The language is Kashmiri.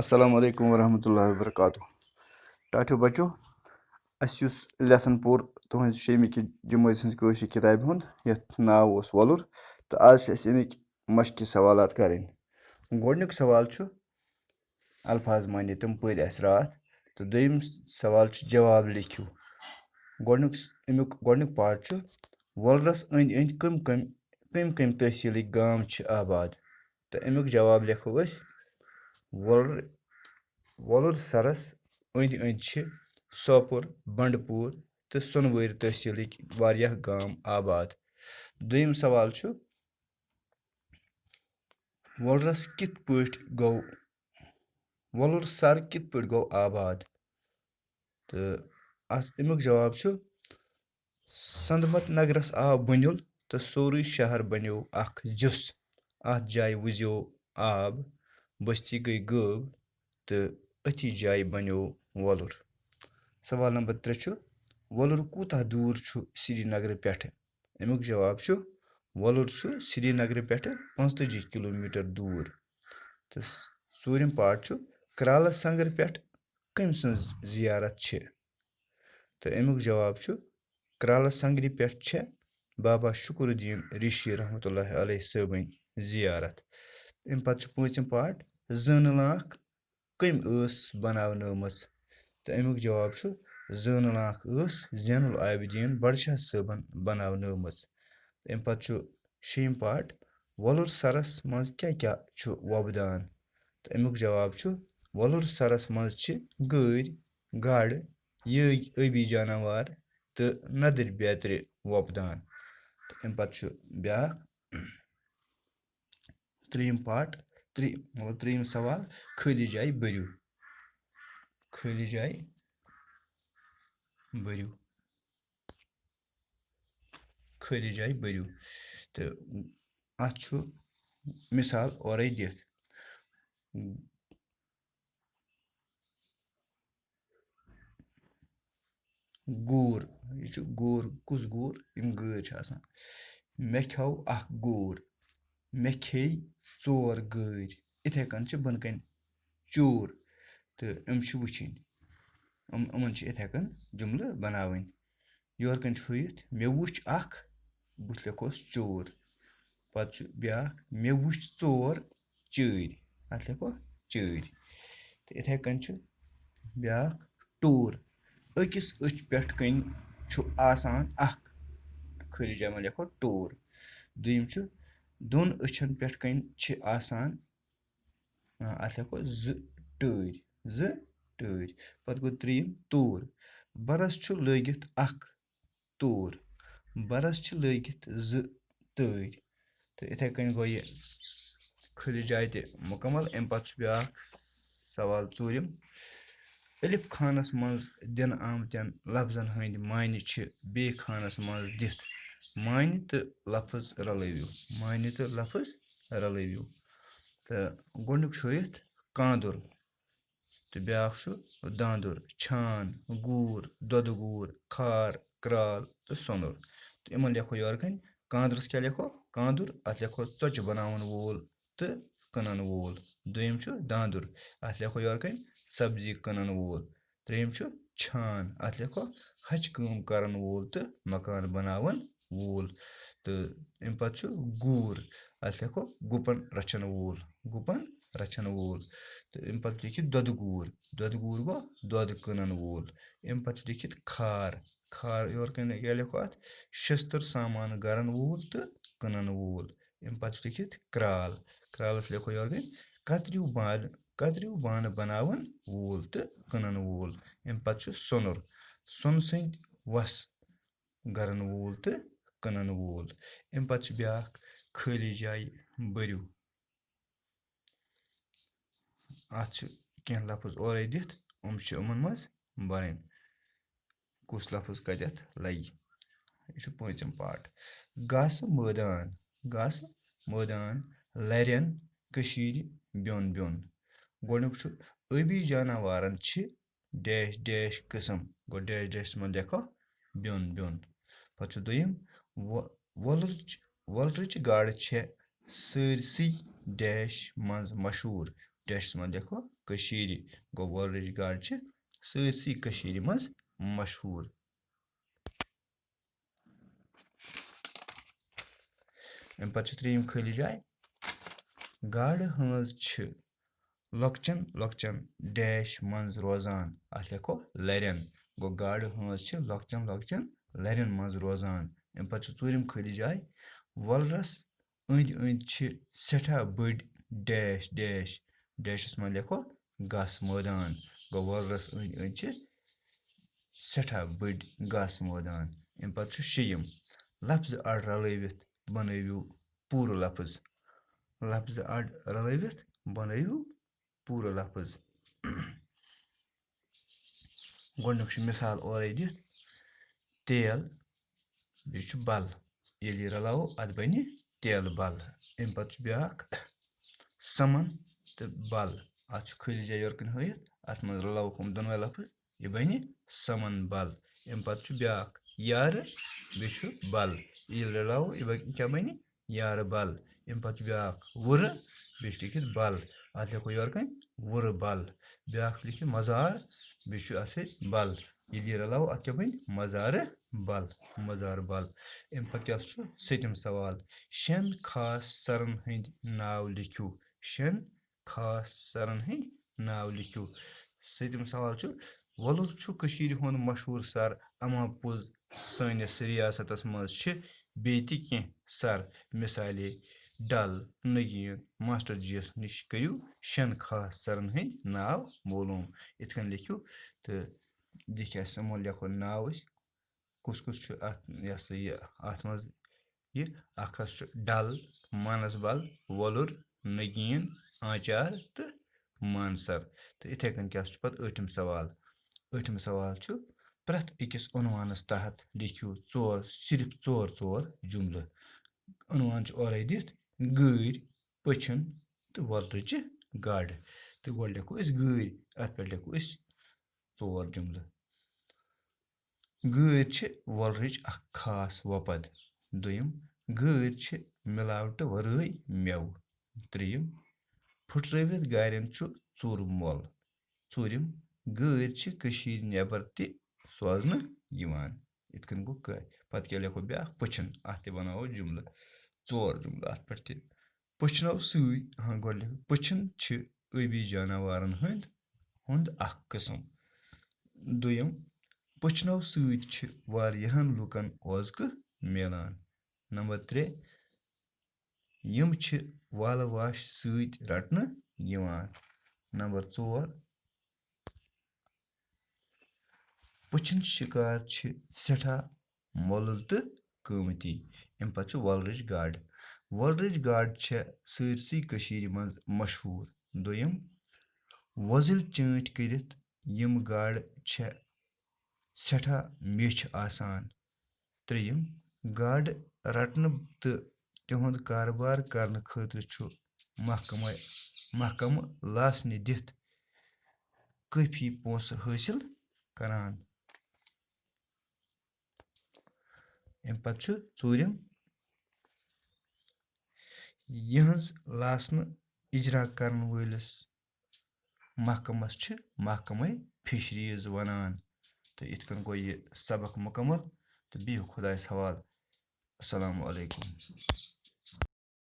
السلام علیکم ورحمۃ اللہ وبرکاتہ ٹاٹھیو بچو اَسہِ یُس لیسن پوٚر تُہنٛزِ شیٚمہِ جمٲژ ہٕنٛز کٲشِر کِتابہِ ہُنٛد یَتھ ناو اوس وۄلُر تہٕ آز چھِ اَسہِ اَمِکۍ مشقہِ سوالات کَرٕنۍ گۄڈنیُک سوال چھُ الفاظ معنی تِم پٔرۍ اَسہِ راتھ تہٕ دوٚیِم سوال چھُ جواب لیکھِو اَمیُک گۄڈنیُک پارٹ چھُ وۄلرَس أنٛدۍ أنٛدۍ کٔمۍ کٔمۍ تحصیٖلٕکۍ گام چھِ آباد تہٕ اَمیُک جواب لیکھو أسۍ وۄلُر سرس أنٛدۍ أنٛدۍ چھِ سوپور بنڈپوٗر تہٕ سۄنوٲرۍ تحصیٖلٕکۍ واریاہ گام آباد دوٚیِم سوال چھُ وۄلُر سر کِتھ پٲٹھۍ گوٚو آباد تہٕ اَمیُک جواب چھُ سنٛدمت نگرس آو بُنِل تہٕ سورُے شہر بنیو اکھ جُس اَتھ جایہِ وُزیو آب بستی گٔے غٲب تہٕ أتھی جایہِ بنیو وۄلُر سوال نمبر 3 چھُ وۄلُر کوٗتاہ دوٗر چھُ سرینگرٕ پٮ۪ٹھٕ اَمیُک جواب چھُ وۄلُر چھُ سرینگرٕ پٮ۪ٹھٕ 45 کِلوٗمیٖٹر دوٗر تہٕ ژوٗرِم پارٹ چھُ کرالہٕ سنگرٕ پٮ۪ٹھ کٔمۍ سٕنٛز زِیارت چھِ تہٕ اَمیُک جواب چھُ کرالہٕ سنگرِ پٮ۪ٹھ چھےٚ بابا شُکُر الدیٖن ریٖشی رحمتہ اللہ علیہ صٲبٕنۍ زِیارت اَمہِ پتہٕ چھُ پوٗنٛژِم پارٹ زٲنہٕ لانٛکھ کٔمۍ ٲس بناونٲمٕژ تہٕ اَمیُک جواب چھُ زٲنہٕ لانٛکھ ٲس زین العابدیٖن بڑشاہ صٲبن بناونٲمٕژ اَمہِ پتہٕ چھُ شیٚیِم پارٹ وۄلُر سرس منٛز کیٛاہ کیٛاہ چھُ وۄبدان تہٕ اَمیُک جواب چھُ وۄلُر سرس منٛز چھِ گٲرۍ گاڈٕ یٲگۍ ٲبی جاناوار تہٕ نَدٕرۍ بیترِ وۄبدان تہٕ اَمہِ پتہٕ چھُ بیٛاکھ ترٛیٚیِم سوال خٲلی جایہِ بٔرِو تہٕ اَتھ چھُ مِثال اورَے دِتھ گوٗر یہِ چھُ گوٗر کُس گوٗر یِم گٲرۍ چھِ آسان مےٚ کھیوٚو اکھ گوٗر مےٚ کھیٚیہِ 4 گٲرۍ یِتھَے کٔنۍ چھِ بۄنہٕ کَنۍ چوٗر تہٕ یِم چھِ وٕچھِنۍ یِمن چھِ یِتھَے کٔنۍ جُملہٕ بناوٕنۍ یورٕ کٔنۍ چھُ ہٲیِتھ مےٚ وٕچھ اکھ بٕتھِ لیکھوس چور پتہٕ چھُ بیٛاکھ مےٚ وٕچھ 4 چٲرۍ اَتھ لیکھو چٲرۍ تہٕ یِتھَے کٔنۍ چھُ بیٛاکھ ٹوٗر أکِس أچھ پٮ۪ٹھ کَنۍ چھُ آسان اکھ خٲلی جایہِ منٛز لیکھو ٹوٗر دوٚیِم چھُ 2 أچھن پٮ۪ٹھ کَنۍ چھِ آسان اَتھ لیکھو 2 ٹٲرۍ پتہٕ گوٚو 3 توٗر برس چھُ لٲگِتھ اکھ توٗر برس چھِ لٲگِتھ 2 تٲرۍ تہٕ یِتھَے کٔنۍ گوٚو یہِ خٲلی جاے تہِ مُکمل اَمہِ پتہٕ چھُ بیٛاکھ سوال ژوٗرِم ألِف خانس منٛز دِنہٕ آمتٮ۪ن لفظن ہٕنٛدۍ معنے چھِ بیٚیہِ خانس منٛز دِتھ معنے تہٕ لفظ رلٲوِو تہٕ گۄڈنیُک چھُ ہٲیِتھ کاندُر تہٕ بیٛاکھ چھُ داندُر چھان گوٗر دۄدٕ گوٗر کھار کرٛال تہٕ سۄنُر تہٕ یِمن لیکھو یورٕ کَنۍ کاندرس کیٛاہ لیکھو کاندُر اَتھ لیکھو ژۄچہِ بناوَن وول تہٕ کٕنن وول دوٚیِم چھُ داندُر اَتھ لیکھو یورٕ کَنۍ سبزی کٕنن وول ترٛیٚیِم چھُ چھان اَتھ لیکھو ہچہِ کٲم کرن وول تہٕ مکان بناون وول تہٕ اَمہِ پتہٕ چھُ گوٗر اَتھ لیکھو گُپن رچھن وول تہٕ اَمہِ پتہٕ لیکھِتھ دۄدٕ گوٗر گوٚو دۄد کٕنن وول اَمہِ پتہٕ چھُ لیکھِتھ کھار یورٕ کَنۍ کیٛاہ لیکھو اَتھ شستٕر سامان گرن وول تہٕ کٕنن وول اَمہِ پتہٕ چھُ لیکھِتھ کرٛالس لیکھو یورٕ کَنۍ کترِو بانہٕ بناون وول تہٕ کٕنن وول اَمہِ پتہٕ چھُ سۄنُر سۄنہٕ سٕنٛدۍ وس گرن وول تہٕ کٕنن وول اَمہِ پتہٕ چھُ بیٛاکھ خٲلی جایہِ بٔرِو اَتھ چھِ کینٛہہ لفظ اورَے دِتھ چھِ یِمن منٛز بَرٕنۍ کُس لفظ کتٮ۪تھ لگہِ یہِ چھُ پوٗنٛژِم پارٹ گاسہٕ مٲدان لرٮ۪ن کٔشیٖرِ بیوٚن گۄڈنیُک چھُ ٲبی جاناوارن چھِ قٕسم گوٚو ڈیشس منٛز لیکھو بیوٚن پتہٕ چھُ دوٚیِم وۄلرٕچ گاڈٕ چھےٚ سٲرسٕے منٛز مشہوٗر ڈیشَس منٛز لیکھو کٔشیٖرِ گوٚو وۄلرٕچ گاڈ چھِ سٲرسٕے کٔشیٖرِ منٛز مشہوٗر. اَمہِ پَتہٕ چھِ ترٛیٚیِم خٲلی جاے گاڈٕ ہٲنٛز چھِ لۄکچَن لۄکچَن ڈیش منٛز روزان. اَتھ لیکھو لَرٮ۪ن گوٚو گاڈٕ ہٲنٛز چھِ لۄکچَن لۄکچَن لَرٮ۪ن منٛز روزان. اَمہِ پَتہٕ چھِ ژوٗرِم خٲلی جاے وۄلرَس أنٛدۍ أنٛدۍ چھِ سٮ۪ٹھاہ بٔڑۍ ڈیش ڈیش ڈیشَس منٛز لیکھو گاسہٕ مٲدان گوٚو وۄلرَس أنٛدۍ أنٛدۍ چھِ سٮ۪ٹھاہ بٔڑۍ گاسہٕ مٲدان. اَمہِ پَتہٕ چھُ شیٚیِم لفظہٕ اَڈ رلٲوِتھ بنٲوِو پوٗرٕ لفظ. لفظہٕ اَڈ رلٲوِتھ بنٲوِو پوٗرٕ لفظ. گۄڈٕنیُک چھُ مِثال اورَے دِتھ تیل بیٚیہِ چھُ بَل ییٚلہِ یہِ رلاوو اَتھ بَنہِ تیلہٕ بَل. اَمہِ پَتہٕ چھُ بیٛاکھ سَمَن تہٕ بَل اَتھ چھُ خٲلی جاے یورٕ کُن ہٲیِتھ اَتھ منٛز رلاوُکھ یِم دۄنوَے لفظ یہِ بَنہِ سَمَن بَل. اَمہِ پَتہٕ چھُ بیٛاکھ یارٕ بیٚیہِ چھُ بَل ییٚلہِ رلاوو یہِ کیٛاہ بَنہِ یارٕ بَل. اَمہِ پَتہٕ چھُ بیٛاکھ وُرٕ بیٚیہِ چھُ لیکھِتھ بَل اَتھ لیکھو یورٕ کَنۍ وُرٕ بَل. بیٛاکھ لیکھِتھ مَزار بیٚیہِ چھُ اَتھ سۭتۍ بَل ییٚلہِ یہِ رلاوو اَتھ کیٛاہ بَنہِ مَزارٕ بَل مَزارٕ بَل. اَمہِ پَتہٕ کیٛاہ چھُ سٔتِم سوال شٮ۪ن خاص سَرَن ہٕنٛدۍ ناو لیکھِو. شٮ۪ن خاص سَرَن ہٕنٛدۍ ناو لیکھِو. سٔتِم سوال چھُ وۄلُر چھُ کٔشیٖرِ ہُنٛد مشہوٗر سَر اَما پوٚز سٲنِس رِیاستَس منٛز چھِ بیٚیہِ تہِ کینٛہہ سَر مِثالے ڈَل نٔگیٖن ماسٹر جی یَس نِش کٔرِو شٮ۪ن خاص سَرَن ہٕنٛدۍ ناو معلوٗم. یِتھ کٔنۍ لیکھِو تہٕ لیکھِ اَسہِ یِمو لیکھو ناو أسۍ کُس کُس چھُ اَتھ یہِ ہسا یہِ اَتھ منٛز یہِ اَکھ حظ چھُ ڈَل مانَسبَل وۄلُر نٔگیٖن آنٛچار تہٕ مانسَر. تہٕ یِتھَے کٔنۍ کیٛاہ چھُ پَتہٕ ٲٹھِم سوال. ٲٹھِم سوال چھُ پرٛٮ۪تھ أکِس عنوانَس تحت لیکھِو صرف ژور جُملہٕ. عنوان چھُ اورَے دِتھ گٲرۍ پٔچھِن تہٕ وۄلرٕچہِ گاڈٕ. تہٕ گۄڈٕ لیکھو أسۍ گٲرۍ اَتھ پٮ۪ٹھ لیکھو أسۍ 4 جُملہٕ. گٲرۍ چھِ وۄلرٕچ اَکھ خاص وۄپَد. دوٚیِم گٲرۍ چھِ مِلاوٹہٕ وَرٲے مٮ۪وٕ. ترٛیٚیِم پھٕٹرٲوِتھ گارٮ۪ن چھُ ژوٚر مۄل. ژوٗرِم گٲرۍ چھِ کٔشیٖرِ نٮ۪بر تہِ سوزنہٕ یِوان. یِتھ کٔنۍ گوٚو پَتہٕ کیٛاہ لیکھو بیٛاکھ پٔچھِن اَتھ تہِ بَناوو جُملہٕ 4 جُملہٕ اَتھ پٮ۪ٹھ تہِ. پٔچھنو سۭتۍ گۄڈٕ لیکھو پٔچھِن چھِ ٲبی جاناوارَن ہُنٛد اَکھ قٕسٕم. دوٚیِم پٔچھنو سۭتۍ چھِ واریاہَن لُکَن اوزکہٕ میلان. نمبر 3 یِم چھِ والہٕ واش سۭتۍ رَٹنہٕ یِوان. نمبر 4 پٔچھِن شِکار چھِ سٮ۪ٹھاہ مۄلُل تہٕ قۭمتی. اَمہِ پَتہٕ چھُ وۄلرٕچ گاڈٕ. وۄلرٕچ گاڈٕ چھےٚ سٲرسٕے کٔشیٖرِ منٛز مشہوٗر. دوٚیِم وۄزٕلۍ چٲنٛٹۍ کٔرِتھ یِم گاڈٕ چھےٚ سٮ۪ٹھاہ میچھِ آسان. ترٛیٚیِم گاڈٕ رَٹنہٕ تہٕ تِہُنٛد کارٕبار کرنہٕ خٲطرٕ چھُ محکمہٕ لاسنہِ دِتھ کٲفی پونٛسہٕ حٲصِل کران. اَمہِ پَتہٕ چھُ ژوٗرِم یِہٕنٛز لاسنہٕ اِجرا کرن وٲلِس محکمس چھِ محکمے فِشریٖز وَنان. تہٕ یِتھ کٔنۍ گوٚو یہِ سبق مُکمل تہٕ بِہِو خۄدایَس حوالہٕ. السلامُ علیکُم.